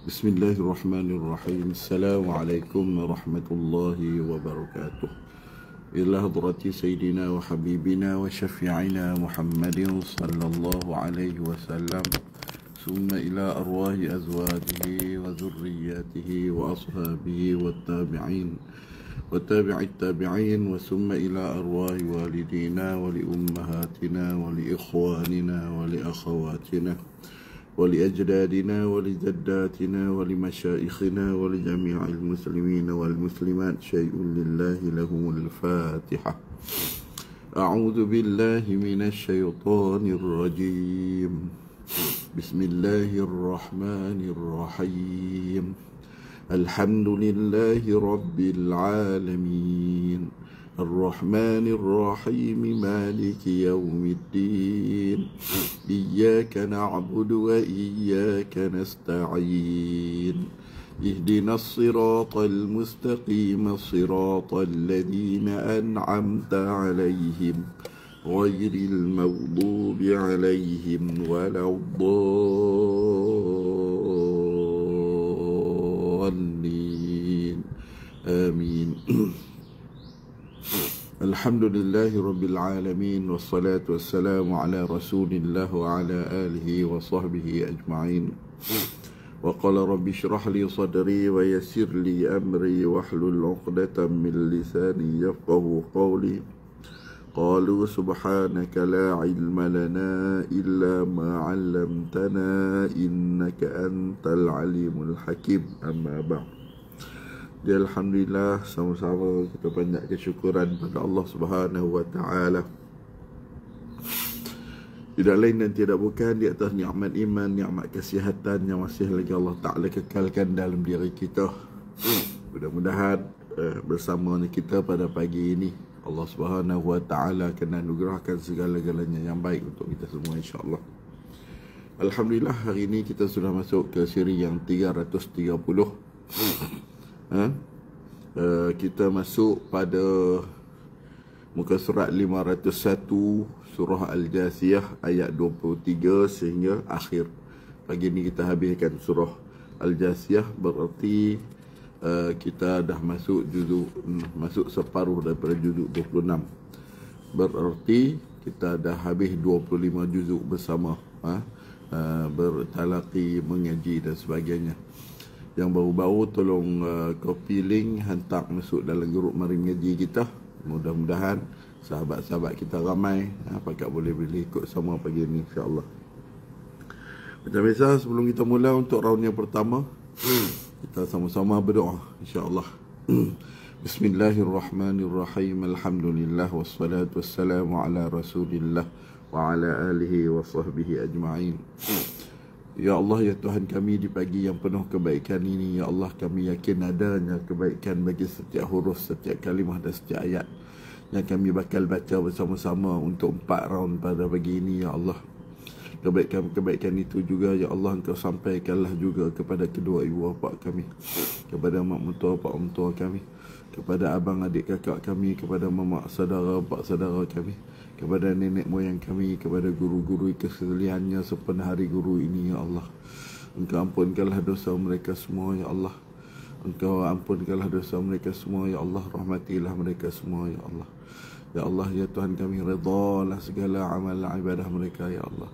Bismillahirrahmanirrahim. Assalamualaikum warahmatullahi wabarakatuh. Ila hadrati Sayyidina wa Habibina wa Syafi'ina Muhammadin sallallahu alaihi wasallam. Summa ila arwahi azwajihi wa zurriyatihi wa ashabihi wa tabi'in wa tabi'it tabi'in wa summa ila arwahi walidina wa li ummahatina wa li ikhwanina wa li akhawatina ولأجدادنا ولجداتنا ولمشائخنا ولجميع المسلمين والمسلمات شيء لله لهم الفاتحة. أعوذ بالله من الشيطان الرجيم. بسم الله الرحمن الرحيم. الحمد لله رب العالمين الرحمن الرحيم مالك يوم الدين إياك نعبد وإياك نستعين اهدنا الصراط المستقيم صراط الذين أنعمت عليهم غير المغضوب عليهم ولا الضالين آمين. Alhamdulillahi Rabbil Alamin. Wassalatu wassalamu ala Rasulillah wa ala alihi wa sahbihi ajma'in. Wa qala rabbi shrah li sadri wa yassir li amri wahlul 'uqdatam min lisani yafqahu qawli. Qalu subhanaka la ilma lana illa ma 'allamtana innaka antal alimul hakim. Amma ba'd. Ya, alhamdulillah, sama-sama kita banyak kesyukuran pada Allah Subhanahu wa taala. Tidak lain dan tidak bukan di atas nikmat iman, nikmat kesihatan yang masih lagi Allah Taala kekalkan dalam diri kita. Mudah-mudahan bersama kita pada pagi ini Allah Subhanahu wa taala akan anugerahkan segala-galanya yang baik untuk kita semua, insya-Allah. Alhamdulillah, hari ini kita sudah masuk ke siri yang 330. Kita masuk pada muka surat 501 surah Al-Jasiyah ayat 23 sehingga akhir. Pagi ni kita habiskan surah Al-Jasiyah, berarti kita dah masuk masuk separuh daripada juzuk 26. Berarti kita dah habis 25 juzuk bersama, bertalaqi, mengaji dan sebagainya. Yang baru-baru tolong copy link, hantar masuk dalam grup mari mengaji kita. Mudah-mudahan sahabat-sahabat kita ramai, pakat boleh ikut sama pagi ni, insya-Allah. Macam biasa, sebelum kita mula untuk round yang pertama, kita sama-sama berdoa, insya-Allah. Bismillahirrahmanirrahim. Alhamdulillah wassalatu wassalamu ala Rasulillah wa ala alihi wa sahbihi ajma'in. Ya Allah, ya Tuhan kami, di pagi yang penuh kebaikan ini, ya Allah, kami yakin adanya kebaikan bagi setiap huruf, setiap kalimah dan setiap ayat yang kami bakal baca bersama-sama untuk 4 round pada pagi ini, ya Allah. Kebaikan itu juga, ya Allah, Engkau sampaikanlah juga kepada kedua ibu bapa kami, kepada mak mentua, pak mentua kami, kepada abang adik kakak kami, kepada mamak saudara, pak saudara kami, kepada nenek moyang kami, kepada guru-guru keseliannya sepenuh hari guru ini, ya Allah. Engkau ampunkanlah dosa mereka semua, ya Allah. Engkau ampunkanlah dosa mereka semua, ya Allah. Rahmatilah mereka semua, ya Allah. Ya Allah, ya Tuhan kami, redalah segala amal ibadah mereka, ya Allah.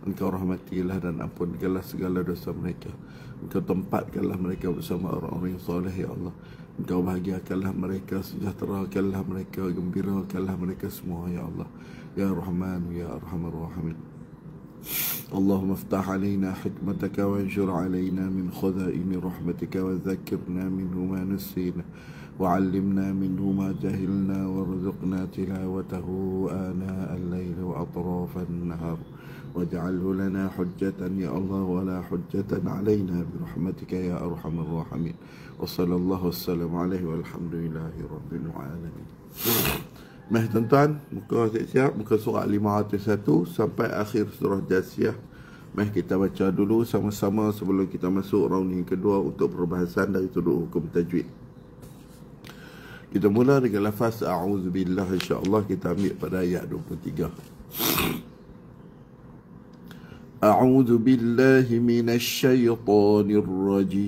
Engkau rahmatilah dan ampunkanlah segala dosa mereka. Engkau tempatkanlah mereka bersama orang-orang yang soleh, ya Allah. Engkau bahagiakanlah mereka, sejahterakanlah mereka, gembirakanlah mereka semua, ya Allah. Ya Rahman, ya Arhamar Rahimin. Allahumma aftah alaina hikmataka wa anshur alaina min khazaini rahmatika wa dhakkirna minhu ma nasina wa 'allimna minhu ma jahilna warzuqna tilawatahu ana al-layli wa atrafan nahar waj'alhu lana hujjatan ya Allah wa la hujjatan alaina bi rahmatika ya Arhamar Rahimin. Wa sallallahu wasallam alaihi walhamdulillahi rabbil alamin. Mari tuan-tuan, muka siap-siap, muka surat 501 sampai akhir surah Jasiyah. Mari kita baca dulu sama-sama sebelum kita masuk round yang kedua untuk perbahasan dari sudut hukum tajwid. Kita mula dengan lafaz a'udzubillah, insya-Allah kita ambil pada ayat 23. أعوذ بالله من الشيطان الرجيم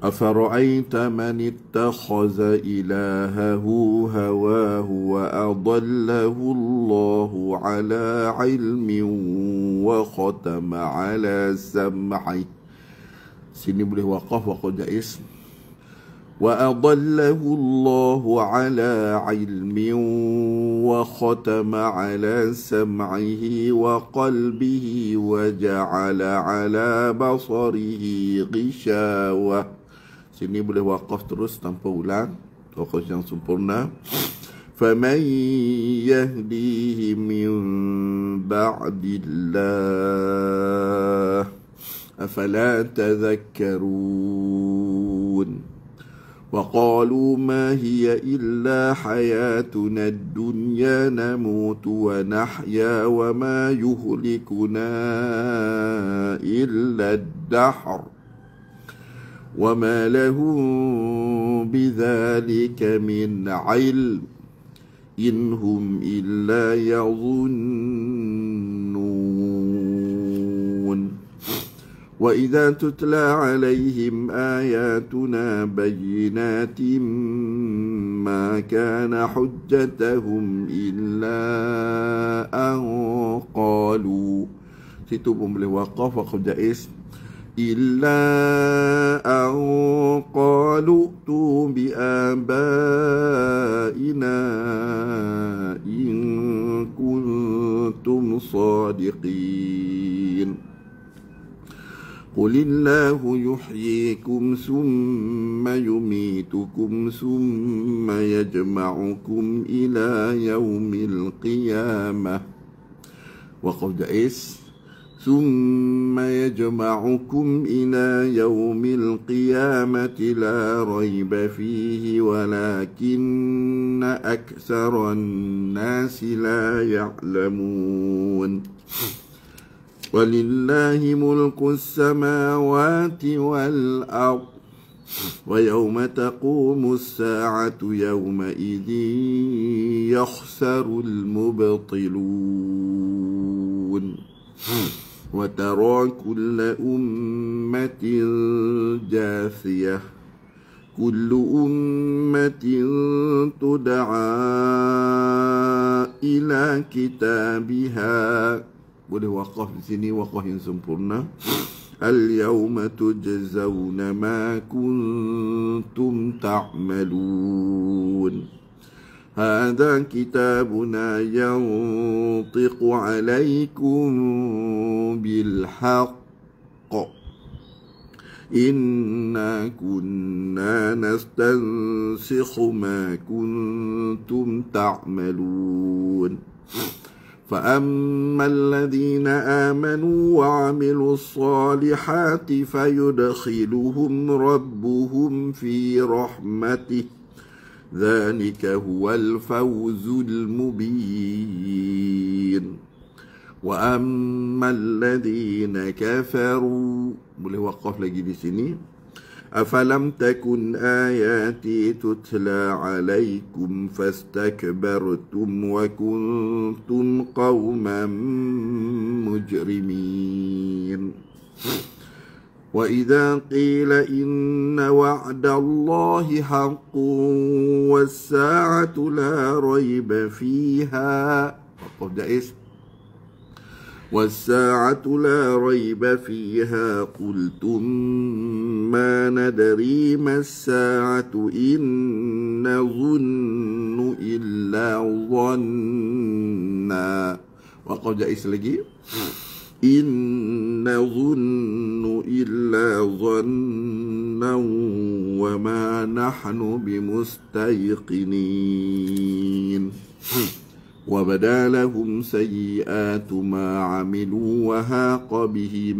أفرأيت من اتخذ إلهه هواه وأضله الله على علم وختم على سمعه. Sini boleh waqaf, waqaf jaiz. وأضله الله على علم وختم على سمعه وقلبه وجعل على بصره غشاوة. Sini boleh waqaf terus tanpa ulang, waqaf yang sempurna. فمن يهديه من بعد الله أفلا تذكرون. وقالوا ما هي إلا حياتنا الدنيا نموت ونحيا وما يهلكنا إلا الدهر وما لهم بذلك من علم إن هم إلا يظنون. وإذا تتلى عليهم آياتنا بينات ما كان حجتهم إلا أن قالوا. Situ pun boleh waqaf, waqaf jaiz. إلا أن قالوا ائتوا بآبائنا إن كنتم صادقين. قل الله يحييكم ثم يميتكم ثم يجمعكم إلى يوم القيامة. وقف جائز. ثم يجمعكم إلى يوم القيامة لا ريب فيه ولكن أكثر الناس لا يعلمون. ولله ملك السماوات والأرض ويوم تقوم الساعة يومئذ يخسر المبطلون. وترى كل أمة جاثية كل أمة تدعى إلى كتابها. Boleh waqaf di sini, waqaf yang sempurna. Al-yawma tujzauna ma kuntum ta'malun. Hadha kitabuna yantiqu alaykum bilhaqq. Inna kunna nastansikhu ma kuntum ta'malun. فأما الذين آمنوا وعملوا الصالحات فيدخلهم ربهم في رحمته ذلك هو الفوز المبين. وأما الذين كفروا boleh waqaf lagi di sini. أفلم تكن آياتي تتلى عليكم فاستكبرتم وكنتم قوما مجرمين. وإذا قيل إن وعد الله حق والساعة لا ريب فيها والساعة لا ريب فيها قلتم ما ندري ما الساعة إن نظن إلا ظنا. وقف جائز lagi. إن نظن إلا ظنا وما نحن بمستيقنين. وبدا لهم سيئات ما عملوا وهاق بهم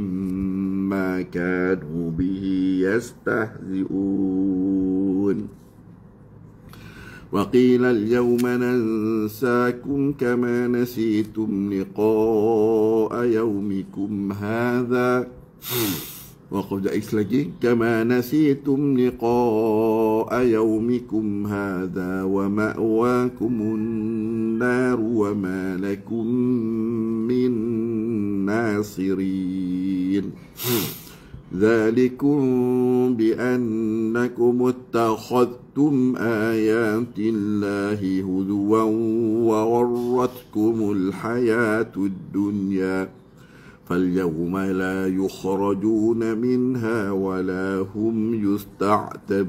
ما كانوا به يستهزئون. وقيل اليوم ننساكم كما نسيتم لقاء يومكم هذا Waqaf jaiz lagi. Kama nasitum liqa'a yawmikum hadha wa ma'wakumun nar wa ma lakum min nasirin. ذلكم بأنكم اتخذتم آيات الله هزوا وغرتكم الحياة الدنيا فاليوم لا يخرجون منها ولا هم يستعتبون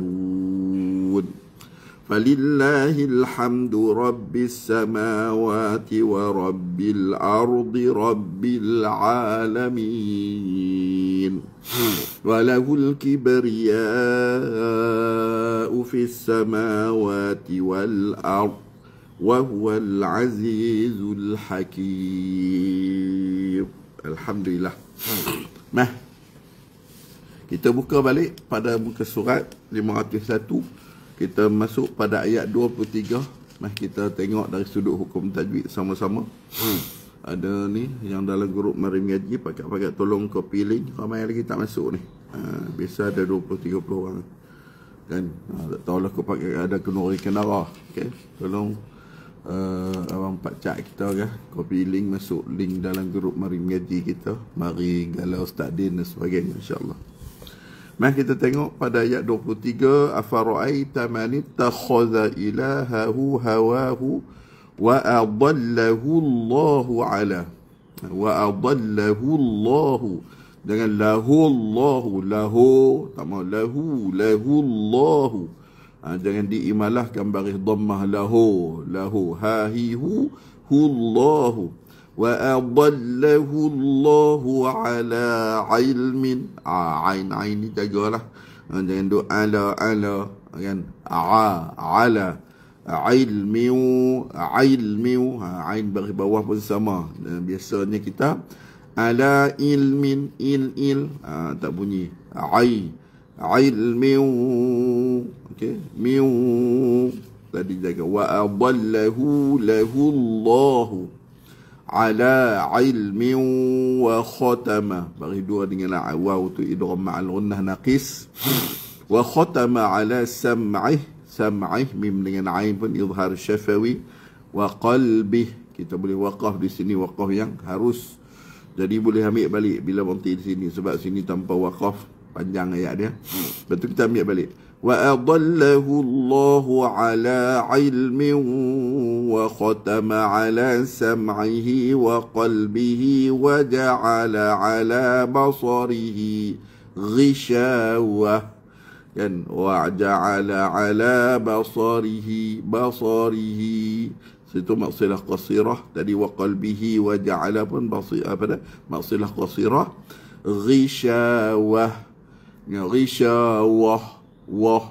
فلله الحمد رب السماوات ورب الأرض رب العالمين وله الكبرياء في السماوات والأرض وهو العزيز الحكيم. Alhamdulillah. Mah, kita buka balik pada muka surat 501. Kita masuk pada ayat 23. Mah, kita tengok dari sudut hukum tajwid sama-sama. Ada ni yang dalam grup Mari Mengaji, pakat-pakat tolong copy link. Ramai lagi tak masuk ni. Biasa ada 20-30 orang kan. Tak tahulah aku pakai ada kenuri kenara. Okay, tolong abang Pak Cak kita kan, copy link, masuk link dalam grup Mari Mengaji kita, Mari Galau Ustaz Din dan sebagainya, insyaAllah. Mari kita tengok pada ayat 23. Afara'aita man ittakhadha ilahahu hawahu wa adallahu Allahu ala wa adallahu Allahu, jangan lahu Allahu, lahu tak mau lahu Allahu. Jangan diimalahkan baris dhammah lahu hahihu hullahu wa adallahu Allahu ala ilmin. Ain ni jagalah, jangan duk ala kan, ala ilmi, ain baris bawah pun sama. Dan biasanya kita ala ilmin, tak bunyi ilmi. Okey, miu tadi jaga wa adallahu Allahu ala ilmi wa khatama, bagi dua dengan waw tu idgham ma'al gunnah naqis, wa khatama ala sam'ih, mim dengan ain pun izhar syafawi, wa qalbih. Kita boleh waqaf di sini, waqaf yang harus, jadi boleh ambil balik bila berhenti di sini, sebab sini tanpa waqaf panjang ayat dia. Betul, kita ambil balik. Wa adallahu Allahu ala ilmin wa khatama ala sam'ihi wa qalbihi wa ja'ala ala basarihi ghishawah kan, wa ja'ala ala basarihi situ maksilah qasirah tadi, wa qalbihi wa ja'ala pun basir apa dah, maksilah qasirah. Ghishawah, wah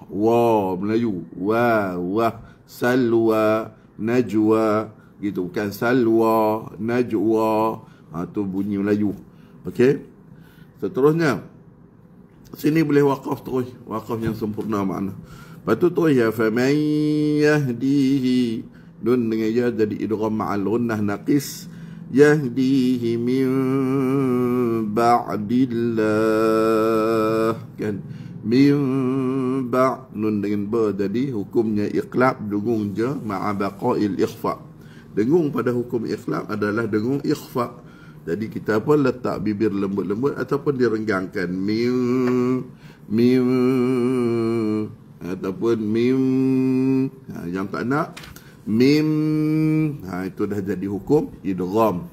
Melayu, wah salwa najwa gitu, bukan salwa najwa, tu bunyi Melayu. Okey, seterusnya sini boleh waqaf terus, waqaf yang sempurna makna. Lepas tu terus ya faman yahdihi, dun dengan ya jadi idgham ma'al gunnah naqis, yahdihi min ba'dillah kan, min ba' nun dengan ba, jadi hukumnya iqlab, dengung je ma'a baqa'il ikhfa. Dengung pada hukum iqlab adalah dengung ikhfa, jadi kita pun letak bibir lembut-lembut ataupun direnggangkan, min ataupun mim, yang tak nak mim, itu dah jadi hukum idgham.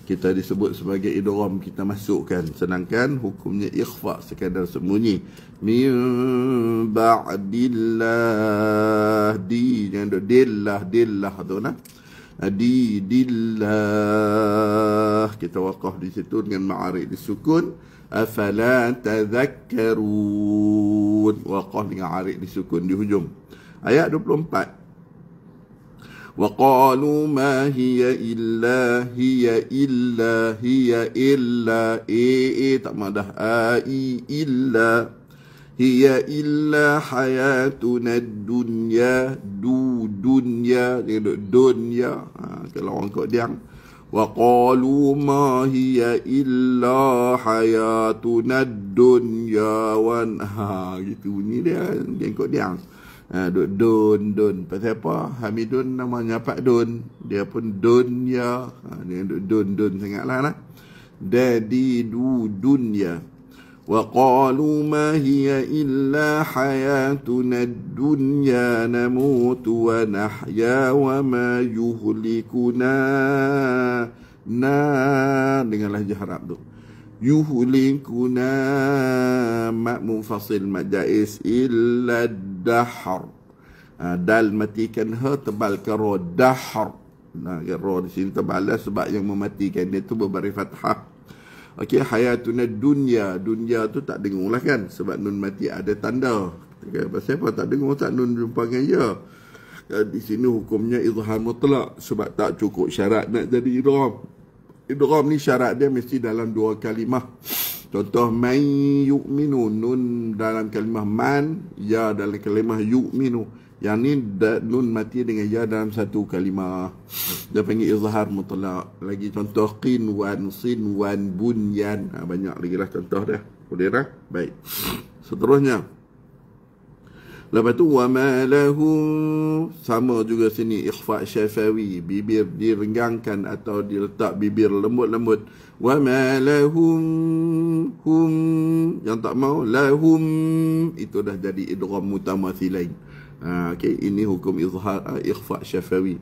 Kita disebut sebagai idgham, kita masukkan, sedangkan hukumnya ikhfa, sekadar sembunyi. Min ba'dillah, di jangan dillah tu nah. Dillah kita waqaf di situ dengan ma'arid disukun. Afala tadhakkarun, waqaf dengan arid disukun di hujung. Ayat 24. وقالوا ما هي إلا tak madah إلا هي إلا حياتنا الدنيا dunya. Kalau orang kau diam وقالوا ما هي إلا حياتنا الدنيا gitu bunyi dia, jengkok dia. Don. Pasal apa? Hamidun namanya Pak Don. Dia pun dunya. Dia don sangatlah lah. Dadi dunya. Wa qalu ma hiya illa hayatuna dunya namutu wa nahya wa ma yuhlikuna. Dengarlah jahrab tu. Yuhlikuna mak munfasil mak jaiz illa dahr. Dal matikan ha, tebalkan ra dahr. Ra di sini tebal sebab yang mematikan dia tu berbari fathah. Okey, hayatuna dunya. Dunya tu tak dengar lah kan, sebab nun mati ada tanda. Pasal apa tak dengar, tak nun jumpa dengan ya. Di sini hukumnya izhar mutlak sebab tak cukup syarat nak jadi idgham. Idgham ni syarat dia mesti dalam dua kalimah. Contoh man yu'minu, nun dalam kalimah man, ya dalam kalimah yu'minu. Yang ni nun mati dengan ya dalam satu kalimah. Dia panggil izhar mutlak. Lagi contoh qinwan, sinwan, bunyan. Banyak lagi lah contoh dah. Boleh dah? Baik. Seterusnya. Lepas tu wa ma lahu, sama juga sini ikhfa syafawi, bibir direnggangkan atau diletak bibir lembut-lembut. Wa ma lahum, hum yang tak mau, lahum itu dah jadi idgham mutamathilain. Okey, ini hukum izhar ikhfa syafawi.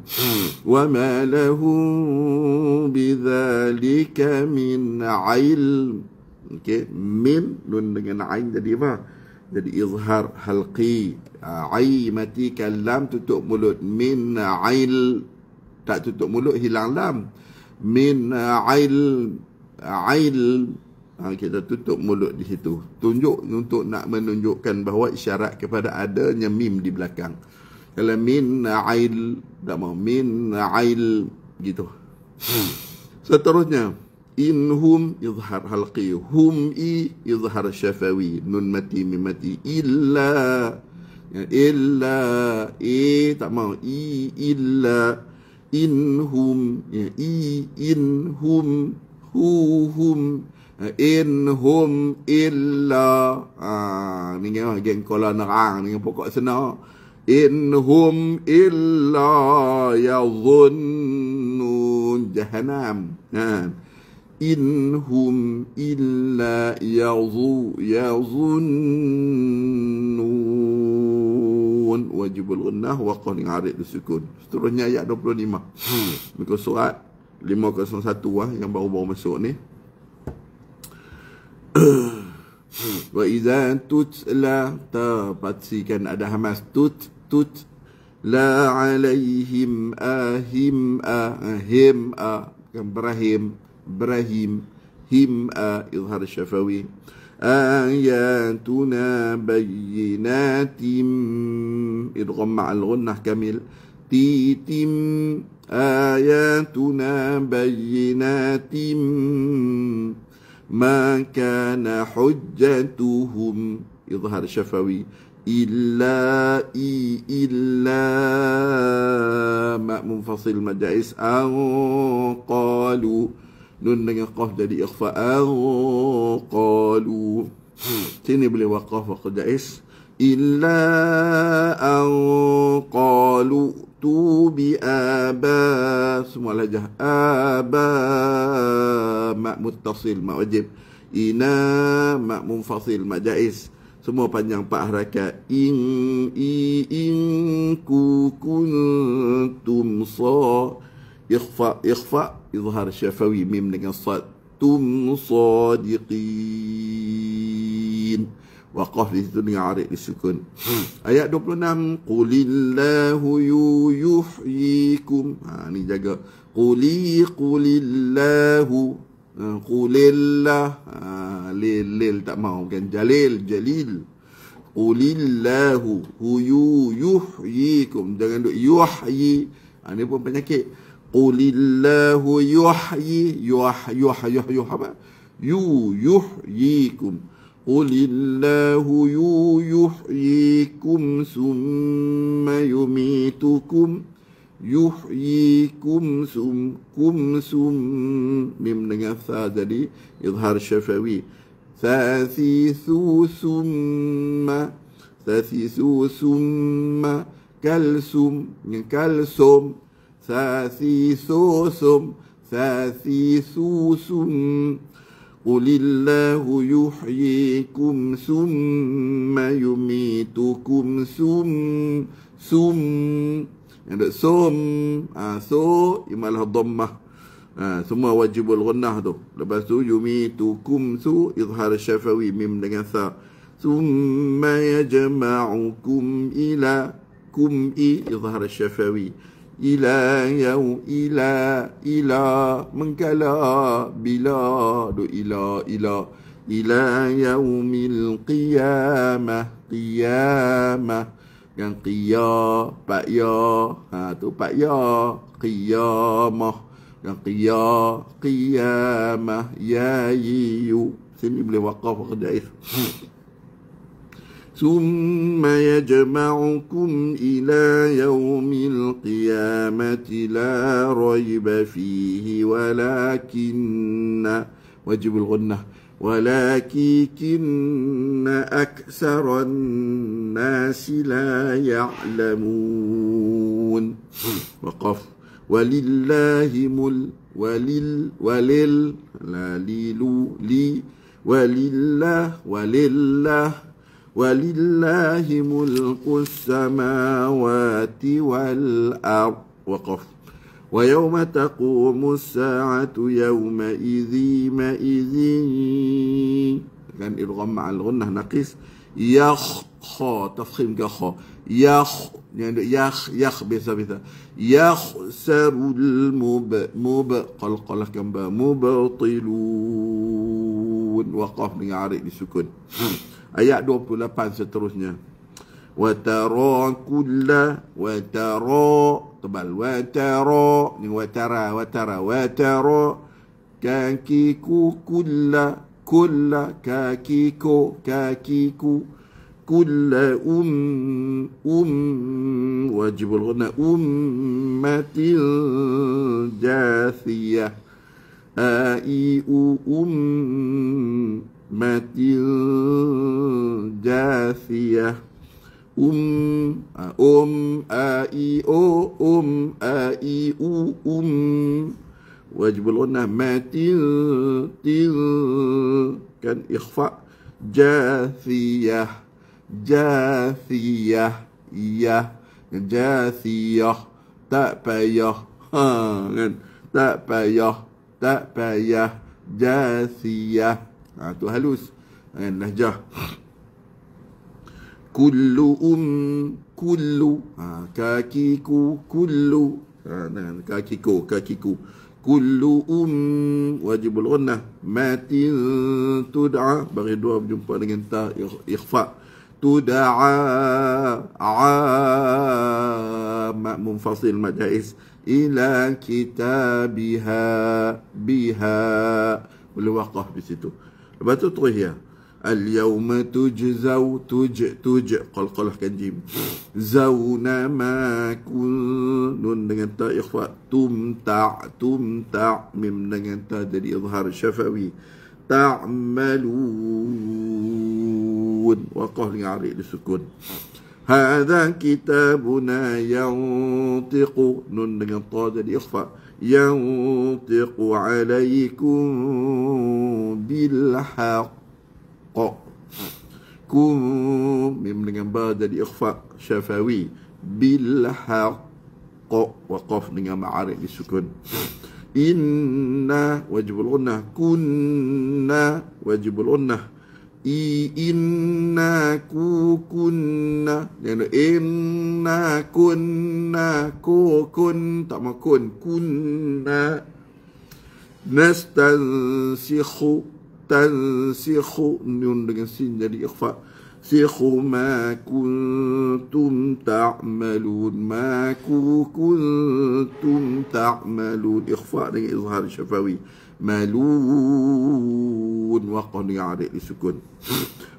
Wa ma lahu bidzalika min ilm. Okey, min nun dengan ain jadi apa? Jadi izhar halqi. Ai mati kalam tutup mulut. Min ail, tak tutup mulut, hilang lam. Min ail, kita tutup mulut di situ. Tunjuk untuk nak menunjukkan bahawa isyarat kepada adanya mim di belakang. Kalau min ail, tak mau min ail gitu. Seterusnya inhum izhar halqi, hum izhar syafawi, nun mati mim mati, illa tak mau illa, inhum inhum hum inhum illa. Ni kan geng kola nerang dengan pokok senar. Inhum illa yadhunnun jahannam. Inhum illa yazunnun. Wajibul gunnah wa qawli arid disukun. Seterusnya ayat 25. Muka surat 501 yang baru-baru masuk ni. Wa idza tutla, pastikan ada hamas, tut la alaihim ahim kan Ibrahim him izhar syafawi. Ayatuna bayyinatim, idgham ma'al ghunnah kamil. Titim ayatuna bayyinatim. Ma kana hujjatuhum, izhar syafawi. Illa ma munfasil majais qalu, nun dengan qaf jadi ikhfa qalu. Sini boleh waqaf jais. Illa qalu tu bi aba, semua lajah aba, mak muttasil mak wajib. Ina mak munfasil mak jais, semua panjang 4 harakat. In kuntum ikhfa izhar syafawi, mim dengan sad, tum sadiqin. Waqaf di situ dengan arid disukun. Ayat 26, qulillahu yuhyikum. Ni jaga qulillahu, qulillah, lil tak mau kan, jalil. Qulillahu yuhyikum, jangan duk yuhyi. Ni pun penyakit. Qulillahu yuhyikum. Qulillahu yuhyikum summa yumitukum. yuhyikum sum mim dengan tha jadi izhar syafawi. Thalithu summa kalsum dengan kalsum. Thalithu sum Qulillahu yuhyikum summa yumitukum sum ada sum so imalah dhammah semua wajibul ghunnah tu. Lepas tu yumitukum izhar syafawi mim dengan sa. Summa yajma'ukum ila izhar syafawi ila mengkala bila ila yaumil qiyamah yang pak ya tu pak ya qiyamah yang qiyamah ya sini boleh waqaf qadair. ثم يجمعكم إلى يوم القيامة لا ريب فيه ولكن وجب الغنة ولكن أكثر الناس لا يعلمون. وقف ولله ولله ملك السماوات والأرض. وقف ويوم تقوم الساعة يومئذ كان إدغام مع الغنة نقص تفخيم كخا يعني يخ بثا يخسر قلقلة كم مبطلون. وقف dengan arik disukun. Ayat 28 seterusnya. Watara tebal ni watara kakiku kulla kakiku kulla wajibul ghunna ummatin jathiyah jathiyah wajibul ghunnah kan ikhfa jathiyah tak payah kan tak payah jathiyah tu halus kan lahjah. Kullu kakiku dengan kakiku kullu wajibul ghunnah matin tud'a bagi dua berjumpa dengan ta ikhfa tud'a munfasil majais ila kitabiha biha boleh waqaf di situ. Lepas tu terus ya al-yawma tujzau qalqalah kan jim zauna ma kun dengan ta ikhfa tumta mim dengan ta jadi izhar syafawi ta'malun waqaf dengan arik disukun. Hadha kitabuna yantiqu nun dengan ta jadi ikhfa yantiqu alaikum bil haqq kum mim dengan ba jadi ikhfa syafawi bil haqq waqaf dengan ma'arif disukun. Inna wajibul ghunnah kunna wajibul ghunnah inna kunna inna kunna kun tak makun kunna nastansikhu tansikhu nun dengan sin jadi ikhfa sikhu ma kuntum ta'malun ma kuntum ta'malun ikhfa dengan izhar syafawi malun waqaf dengan arik disukun.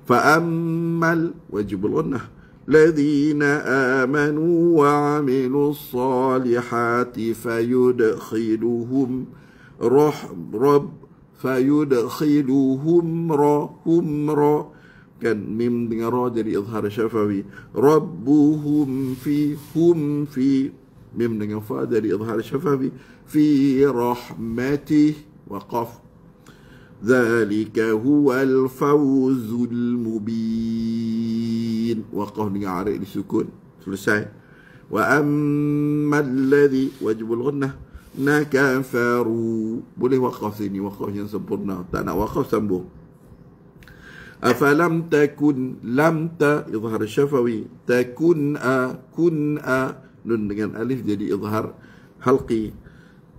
Fa ammal wajibul ghunnah الذين آمنوا وعملوا الصالحات فيدخلهم kan mim dengan ra jadi izhar syafawi. Rabbuhum fi hum fi, mim dengan fa jadi izhar syafawi. Fi rahmatih wa qaf. Dzalika huwal fawzul mubin. Wa qaf dengan arik disukun. Selesai. Wa ammal ladzi wajibul ghunnah nakafaru. Boleh waqaf sini, waqaf yang sempurna. Tak nak waqaf sambung. Afalam takun, lam ta izhar syafawi, takun kun nun dengan alif jadi izhar halqi.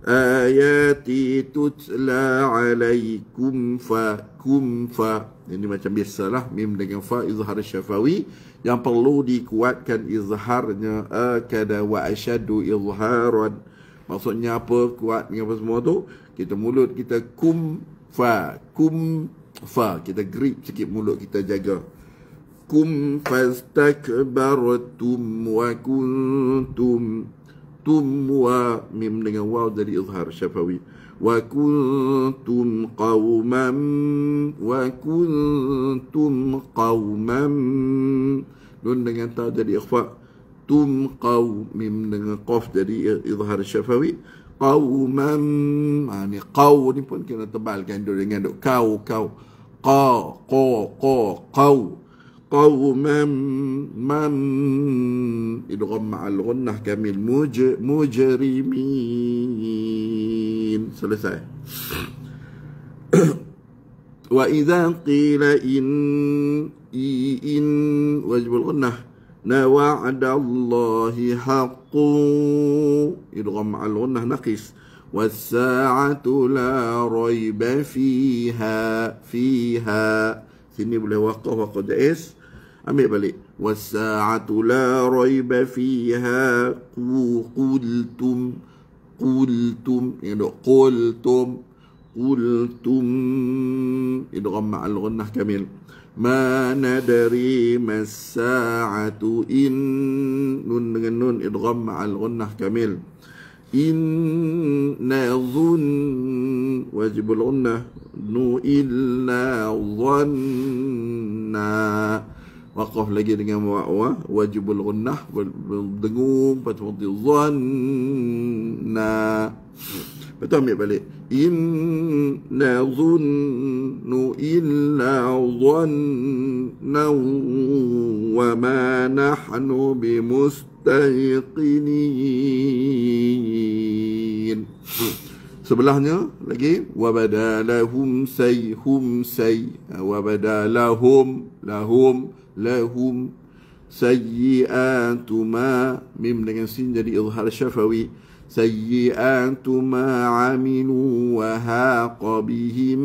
Ayati tutla alaikum fa kum fa. Ini macam biasalah mim dengan fa izhar syafawi yang perlu dikuatkan izharnya akada wa asyadu izharan. Maksudnya apa? Kuat dengan apa semua tu? Kita mulut kita kum fa kita grip sikit mulut kita, jaga. Kum fastakbartum wa kuntum wa mim dengan waw dari izhar syafawi. Wa kuntum qauman nun dengan ta jadi ikhfa. Tum qaw mim dengan qaf jadi izhar syafawi. Qauman, ni qaw ni pun kena tebalkan dengan duk kau qauman man idgham ma'al ghunnah kamil mujrimin. Selesai. Wa idza qila in wajibul ghunnah na wa'dallahi haqqun idgham ma'al ghunnah naqis. Was-sa'atu la raiba fiha. Sini boleh waqaf jaiz. Ambil balik. Was-sa'atu la raiba fiha qultum yang dok qultum idgham ma'al ghunnah kamil. Ma nadri mas-sa'atu in nun dengan nun idgham ma'al ghunnah kamil. Inna dhun wajibul ghunnah nu illa dhanna. Waqaf lagi dengan wa wajibul ghunnah dengung patut dhanna. Betul, ambil balik. Inna dhunnu illa dhanna wa ma nahnu bimustayqinin. Sebelahnya lagi wabadalahum sayhum wabadalahum lahum sayyi'atu ma mim dengan sin jadi izhar syafawi. Sayyi'atu ma amilu wa haqa bihim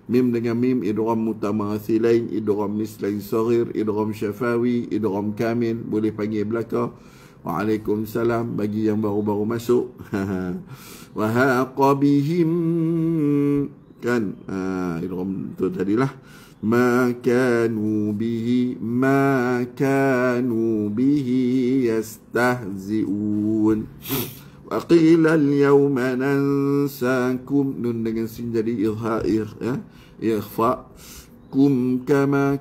mim dengan mim idgham mutamathilain, idgham mislain saghir, idgham syafawi, idgham kamil. Boleh panggil belaka. Waalaikumsalam bagi yang baru-baru masuk. Wa haqa bihim kan idgham tu tadilah. Ma kanu bihi yastahzi'un. Wa qila al-yawma nansakum nun dengan sin jadi ikhfa. Kum kama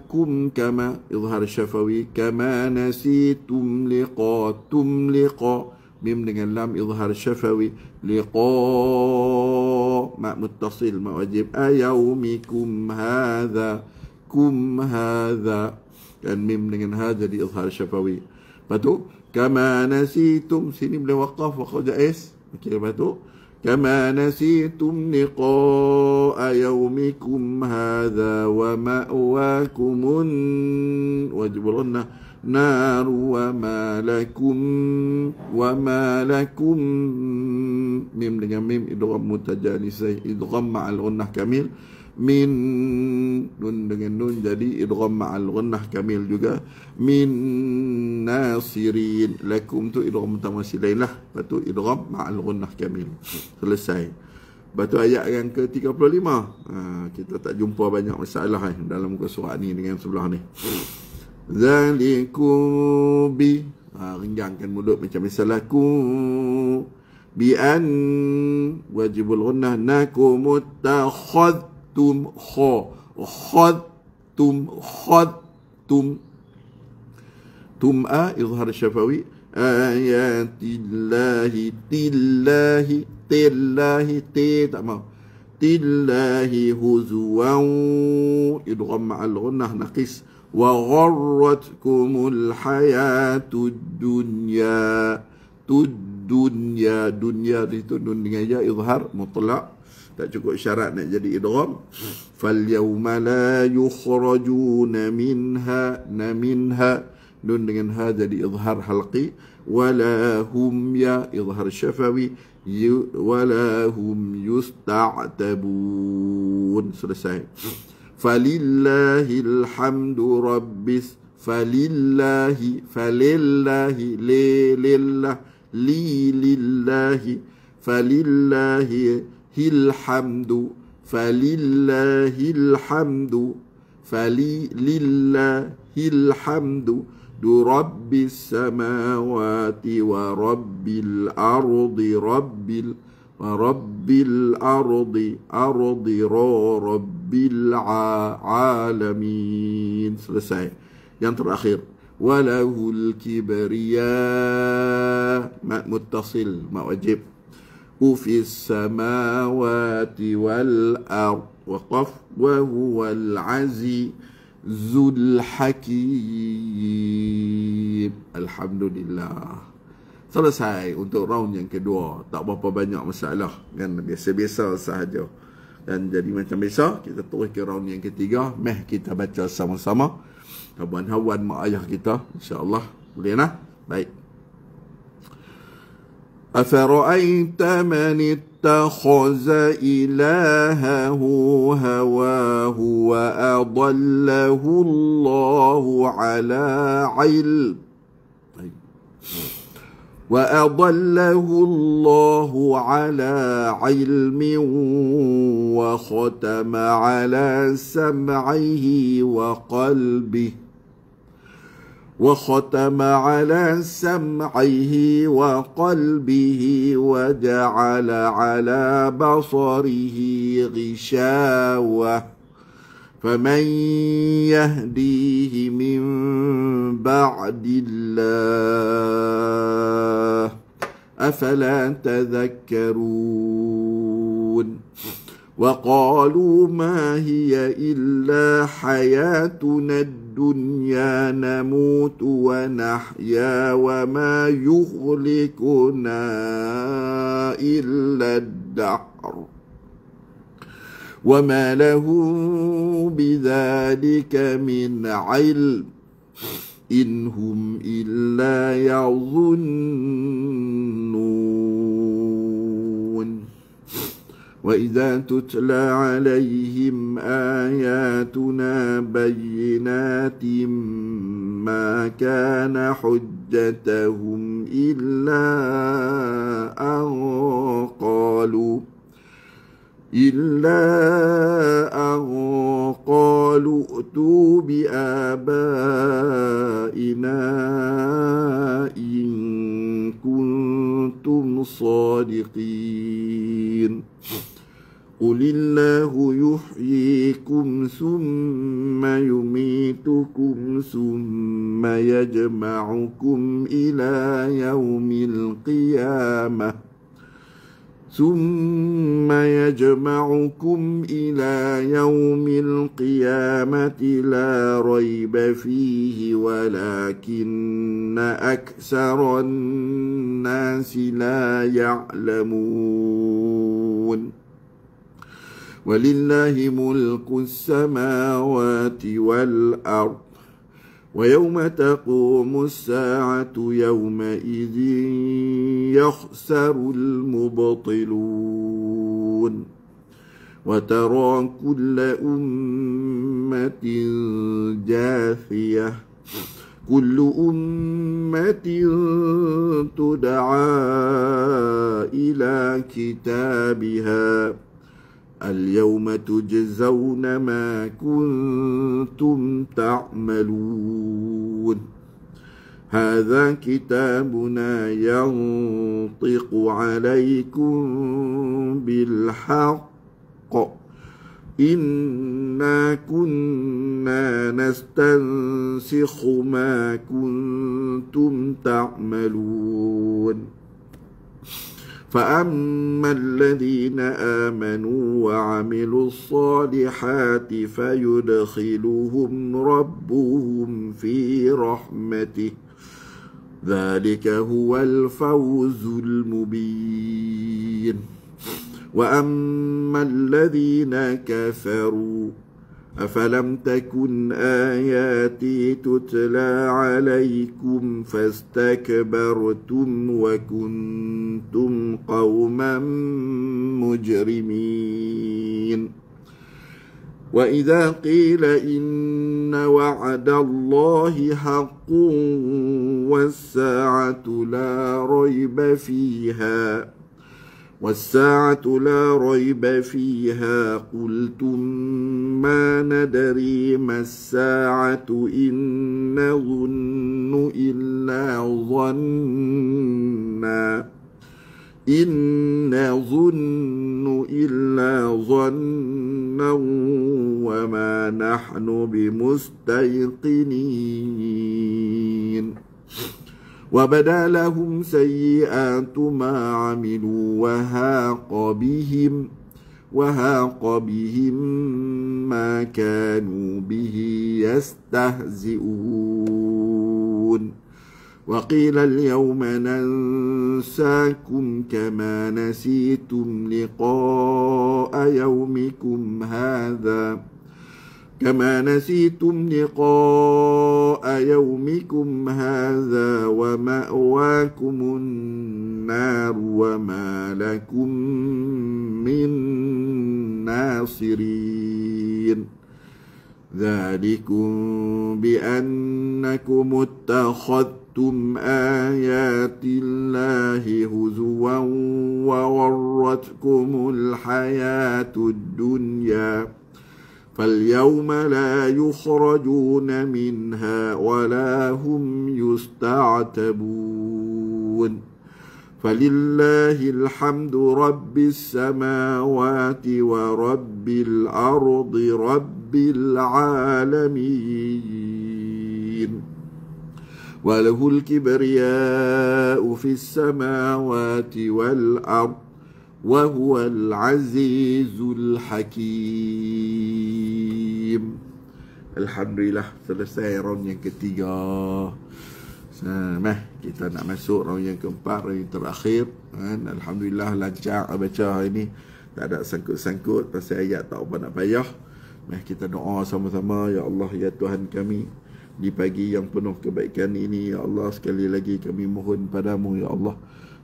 izhar syafawi. Kama nasitum liqa mim dengan lam izhar syafawi. Liqa ma muttasil ma wajib. Ayaumikum hadha dan mim dengan ha jadi izhar syafawi. Lepas tu kama nasitum sini boleh waqaf jaiz. Okey, lepas tu kama nasitum liqa'a yaumikum hadha wa ma'wakumun wajibul ghunnah nar wa ma lakum mim dengan mim idgham mutajanisai idgham ma'al ghunnah kamil. Min nun dengan nun jadi idgham ma'al ghunnah kamil juga. Min nasirin lakum tu idgham mutamassilain lah. Lepas tu idgham ma'al ghunnah kamil. Selesai. Lepas tu ayat yang ke-35. Kita tak jumpa banyak masalah dalam muka surat ni dengan sebelah ni. Zalikum bi, ringgangkan mulut macam misalnya ku bi an wajibul ghunnah nakum takhadtum khadtum tum'a izhar syafawi ayatillahi tillahi tak mau tillahi huzwan idgham ma'al ghunnah naqis wa gharratkumul hayatud dunya dunya itu nun dengan ya izhar mutlak, tak cukup syarat nak jadi idgham. Fal yawma la yukhrajuna minha nun dengan ha jadi izhar halqi, wala hum ya izhar syafawi wala hum yusta'tabun. Selesai. Falillahil hamdu rabbis falillahi lillah lillahi falillahil hamdu falillahil hamdu rabbis samawati wa rabbil ardi rabbil alamin. Selesai. Yang terakhir, walahul kibriya mat muttasil mat wajib ufis samawati wal ard waqaf wa huwal azizul hakim. Alhamdulillah. Selesai untuk round yang kedua. Tak berapa banyak masalah kan, biasa-biasa sahaja. Dan jadi macam biasa, kita terus ke round yang ketiga. Meh kita baca sama-sama. Abang Hawan mak ayah kita, insya-Allah. Boleh nah? Baik. Afara'aita man ittakhadha ilahahu hawahu wa adallahu Allahu ala ilm. وأضله الله على علم وختم على سمعه وقلبه وجعل على بصره غشاوة فمن يهديه من بعد الله أفلا تذكرون وقالوا ما هي إلا حياتنا الدنيا نموت ونحيا وما يهلكنا إلا الدهر وما لهم بذلك من علم إن هم إلا يظنون وإذا تتلى عليهم آياتنا بينات ما كان حجتهم إلا أن قالوا ائتوا بآبائنا إن كنتم صادقين قل الله يحييكم ثم يميتكم ثم يجمعكم إلى يوم القيامة لا ريب فيه ولكن أكثر الناس لا يعلمون ولله ملك السماوات والأرض ويوم تقوم الساعة يومئذ يخسر المبطلون وترى كل أمة جاثية كل أمة تدعى إلى كتابها اليوم تجزون ما كنتم تعملون هذا كتابنا ينطق عليكم بالحق إنا كنا نستنسخ ما كنتم تعملون فأما الذين آمنوا وعملوا الصالحات فيدخلهم ربهم في رحمته ذلك هو الفوز المبين وأما الذين كفروا أفلم تكن آياتي تتلى عليكم فاستكبرتم وكنتم قوما مجرمين وإذا قيل إن وعد الله حق والساعة لا ريب فيها قلتم ما ندري ما الساعة إن نظن إلا ظنا وما نحن بمستيقنين وبدا لهم سيئات ما عملوا وهاق بهم ما كانوا به يستهزئون وقيل اليوم ننساكم كما نسيتم لقاء يومكم هذا ومأواكم النار وما لكم من ناصرين ذلكم بأنكم اتخذتم آيات الله هزوا وغرتكم الحياة الدنيا فاليوم لا يخرجون منها ولا هم يستعتبون فلله الحمد رب السماوات ورب الأرض رب العالمين وله الكبرياء في السماوات والأرض وهو العزيز الحكيم. Alhamdulillah, selesai round yang ketiga. Kita nak masuk round yang keempat, round yang terakhir. Alhamdulillah lancar baca hari ni. Tak ada sangkut-sangkut pasal ayat, tak apa nak payah. Kita doa sama-sama. Ya Allah, ya Tuhan kami, di pagi yang penuh kebaikan ini, ya Allah, sekali lagi kami mohon padamu, ya Allah,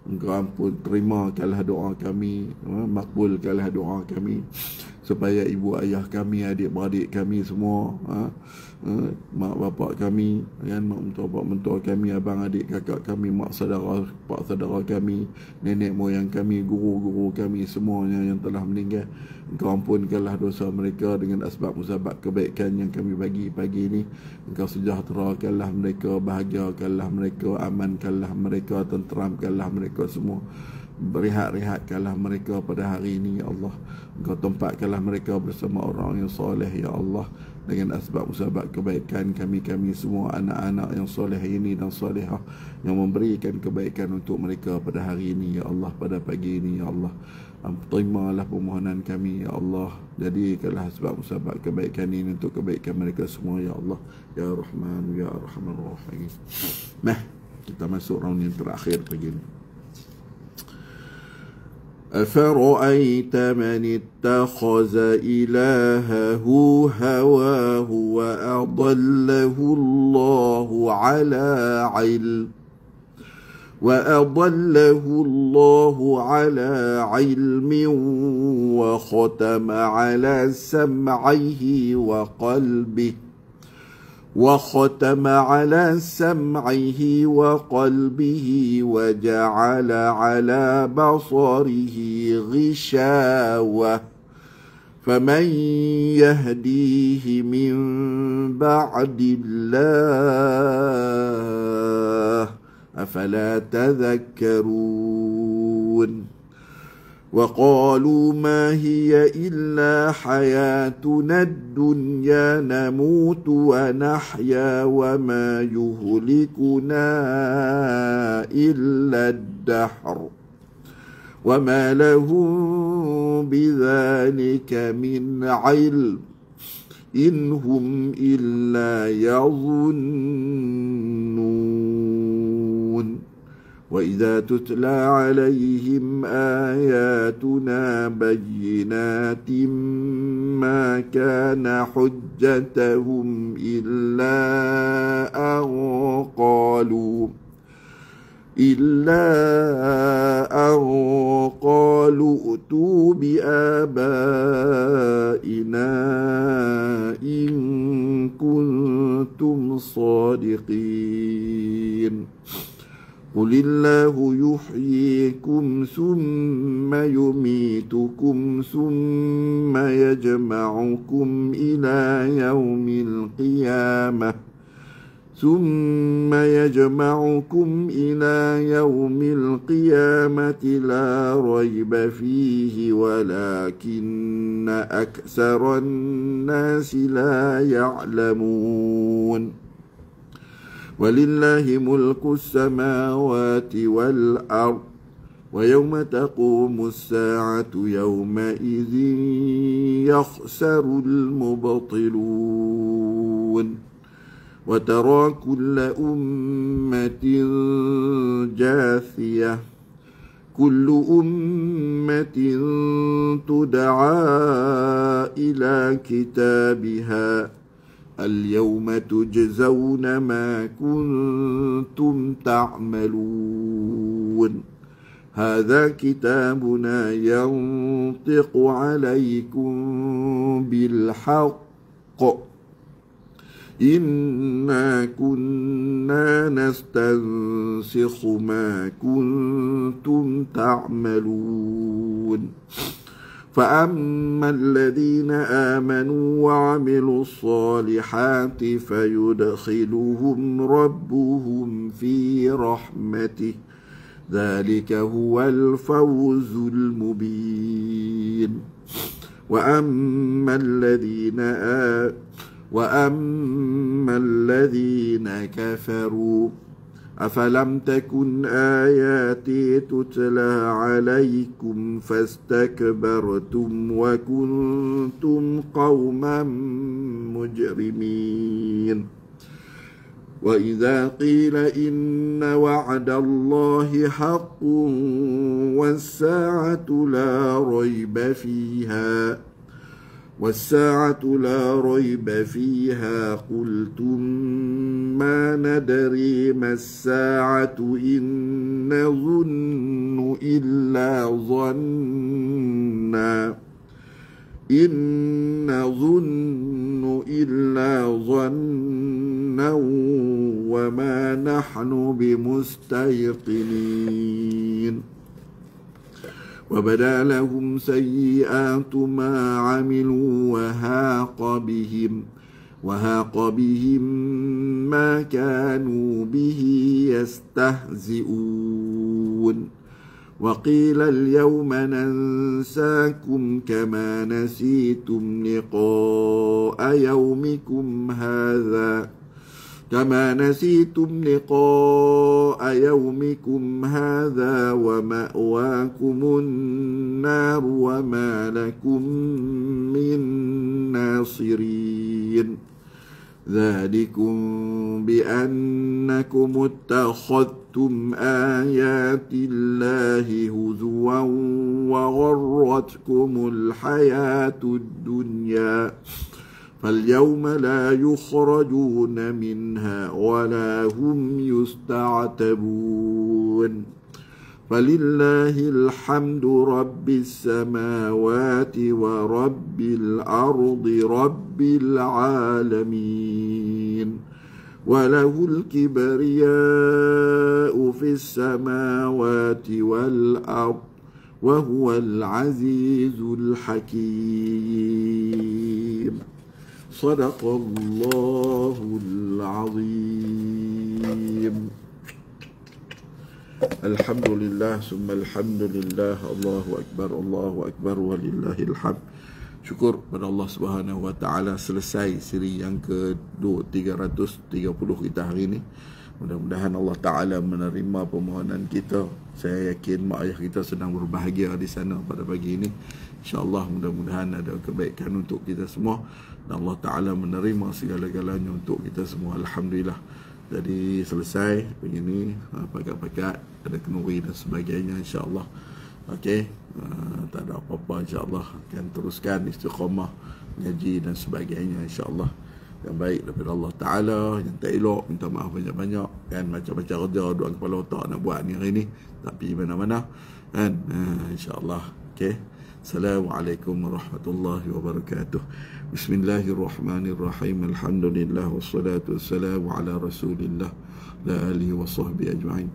Engkau ampun terimakanlah doa kami, makbulkanlah doa kami, supaya ibu ayah kami, adik-beradik kami semua, mak bapak kami, mak mentua kami, abang adik kakak kami, mak saudara, pak saudara kami, nenek moyang kami, guru-guru kami semuanya yang telah meninggal, Engkau ampunkanlah dosa mereka dengan asbab musabab kebaikan yang kami bagi pagi ini. Engkau sejahterakanlah mereka, bahagiakanlah mereka, amankanlah mereka, tenteramkanlah mereka semua. Berehat-rehatkanlah mereka pada hari ini, ya Allah. Engkau tempatkanlah mereka bersama orang yang soleh, ya Allah, dengan asbab musabab kebaikan kami semua, anak-anak yang soleh ini dan solehah, yang memberikan kebaikan untuk mereka pada hari ini, ya Allah, pada pagi ini, ya Allah. Terimalah permohonan kami, ya Allah. Jadikanlah sebab musabab kebaikan ini untuk kebaikan mereka semua, ya Allah, ya Rahman, ya Arhamar Rahim. Kita masuk round yang terakhir pagi ini. أفرأيت من اتخذ إلهه هواه وأضله الله على علم وختم على سمعه وختم على سمعه وقلبه وجعل على بصره غشاوة فمن يهديه من بعد الله أفلا تذكرون وقالوا ما هي إلا حياتنا الدنيا نموت ونحيا وما يهلكنا إلا الدهر وما لهم بذلك من علم إن هم إلا يظنون وإذا تتلى عليهم آياتنا بينات ما كان حجتهم إلا أن قالوا ائتوا بآبائنا إن كنتم صادقين قل الله يحييكم ثم يميتكم ثم يجمعكم إلى يوم القيامة لا ريب فيه ولكن أكثر الناس لا يعلمون ولله ملك السماوات والأرض ويوم تقوم الساعة يومئذ يخسر المبطلون وترى كل أمة جاثية كل أمة تدعى إلى كتابها اليوم تجزون ما كنتم تعملون هذا كتابنا ينطق عليكم بالحق إنا كنا نستنسخ ما كنتم تعملون فأما الذين آمنوا وعملوا الصالحات فيدخلهم ربهم في رحمته ذلك هو الفوز المبين وأما الذين كفروا أفلم تكن آياتي تتلى عليكم فاستكبرتم وكنتم قوما مجرمين وإذا قيل إن وعد الله حق والساعة لا ريب فيها قلتم ما ندري ما الساعة إن نظن إلا ظنا وما نحن بمستيقنين وبدا لهم سيئات ما عملوا وهاق بهم ما كانوا به يستهزئون وقيل اليوم ننساكم كما نسيتم لقاء يومكم هذا ومأواكم النار وما لكم من ناصرين ذلكم بأنكم اتخذتم آيات الله هزوا وغرتكم الحياة الدنيا فاليوم لا يخرجون منها ولا هم يستعتبون فلله الحمد رب السماوات ورب الأرض رب العالمين وله الكبرياء في السماوات والأرض وهو العزيز الحكيم صدق الله العظيم. Alhamdulillah summa alhamdulillah, Allahu akbar walillahil hamd. Syukur pada Allah Subhanahu wa taala, selesai siri yang ke-330 kita hari ini. Mudah-mudahan Allah taala menerima permohonan kita. Saya yakin mak ayah kita sedang berbahagia di sana pada pagi ini. Insya-Allah mudah-mudahan ada kebaikan untuk kita semua dan Allah taala menerima segala-galanya untuk kita semua. Alhamdulillah. Jadi selesai begini, pakat-pakat, ada kenuri dan sebagainya, insya-Allah. Okey, tak ada apa-apa, insya-Allah akan teruskan istiqamah ngaji dan sebagainya, insya-Allah. Yang baik daripada Allah Taala, yang tak elok minta maaf banyak-banyak kan, macam-macam kerja dua kepala otak nak buat ni hari ni, tapi mana-mana kan, insya-Allah. Okey. Assalamualaikum warahmatullahi wabarakatuh. Bismillahirrahmanirrahim. Alhamdulillah wassalatu wassalamu ala Rasulillah la alihi wa sahbihi ajma'in.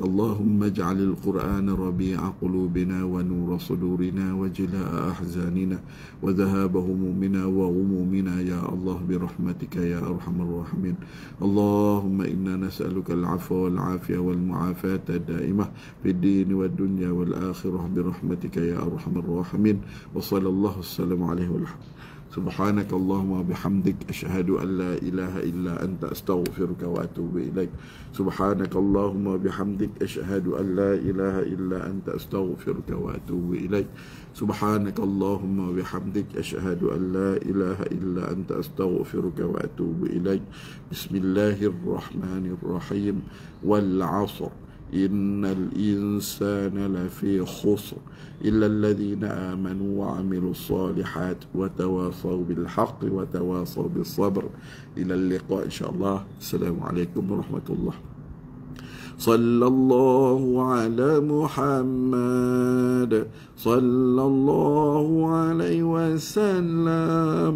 Allahumma ij'alil Qur'ana rabi'a qulubina wa nura sudurina wa jilaa ahzanina wa dhahaba humumina wa ghumumina ya Allah bi rahmatika ya arhamar rahimin. Allahumma inna nas'aluka al-'afwa wal 'afiyah wal mu'afata da'imah fid din wad dunya wal akhirah bi rahmatika ya arhamar rahimin. Wa sallallahu wasallam alaihi wa sallam. سبحانك اللهم وبحمدك أشهد أن لا إله إلا أنت أستغفرك وأتوب إليك. سبحانك اللهم وبحمدك أشهد أن لا إله إلا أنت أستغفرك وأتوب إليك. سبحانك اللهم وبحمدك أشهد أن لا إله إلا أنت أستغفرك وأتوب إليك. بسم الله الرحمن الرحيم. والعصر إن الإنسان لفي خسر إلا الذين آمنوا وعملوا الصالحات وتواصوا بالحق وتواصوا بالصبر. إلى اللقاء إن شاء الله. السلام عليكم ورحمة الله. صلى الله على محمد صلى الله عليه وسلم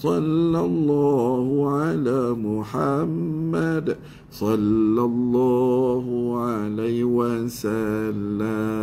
صلى الله على محمد صلى الله عليه وسلم.